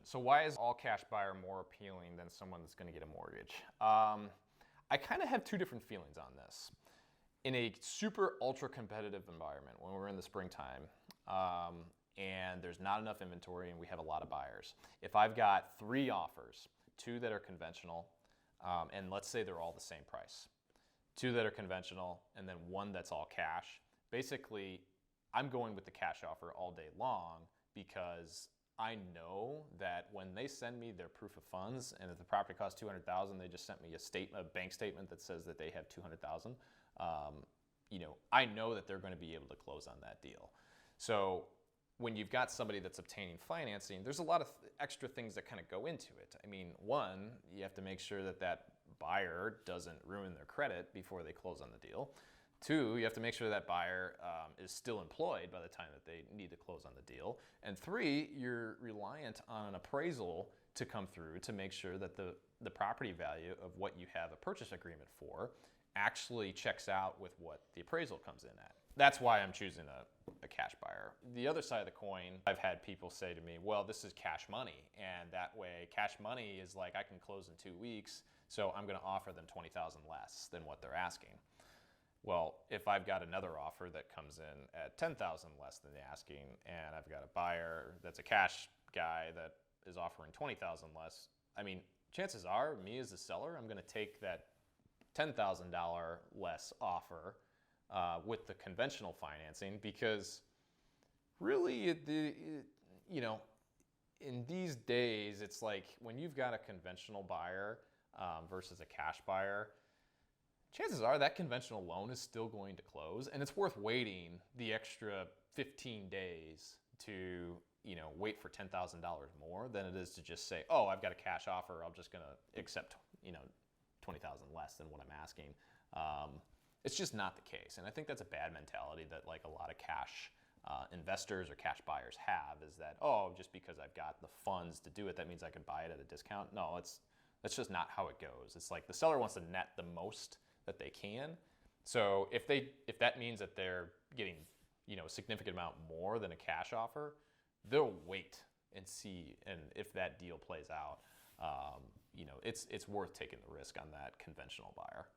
So why is all cash buyer more appealing than someone that's going to get a mortgage? I kind of have two different feelings on this. In a super ultra competitive environment, when we're in the springtime, and there's not enough inventory and we have a lot of buyers, if I've got 3 offers, 2 that are conventional, and let's say they're all the same price, 2 that are conventional, and then 1 that's all cash, basically I'm going with the cash offer all day long because I know that when they send me their proof of funds and if the property costs $200,000, they just sent me a bank statement that says that they have $200,000. I know that they're going to be able to close on that deal. So when you've got somebody that's obtaining financing, there's a lot of extra things that kind of go into it. I mean, 1, you have to make sure that that buyer doesn't ruin their credit before they close on the deal. 2, you have to make sure that buyer is still employed by the time that they need to close on the deal. And 3, you're reliant on an appraisal to come through to make sure that the property value of what you have a purchase agreement for actually checks out with what the appraisal comes in at. That's why I'm choosing a cash buyer. The other side of the coin, I've had people say to me, well, this is cash money. And that way, cash money is like, I can close in 2 weeks, so I'm gonna offer them $20,000 less than what they're asking. Well, if I've got another offer that comes in at $10,000 less than the asking, and I've got a buyer that's a cash guy that is offering $20,000 less, I mean, chances are, me as a seller, I'm gonna take that $10,000 less offer with the conventional financing, because really, in these days, it's like when you've got a conventional buyer versus a cash buyer, chances are that conventional loan is still going to close, and it's worth waiting the extra 15 days to wait for $10,000 more than it is to just say, oh, I've got a cash offer, I'm just gonna accept $20,000 less than what I'm asking. It's just not the case, and I think that's a bad mentality that like a lot of cash investors or cash buyers have, is that, oh, just because I've got the funds to do it, that means I can buy it at a discount. No, that's just not how it goes. It's like the seller wants to net the most that they can. So if that means that they're getting a significant amount more than a cash offer, they'll wait and see, and if that deal plays out, it's worth taking the risk on that conventional buyer.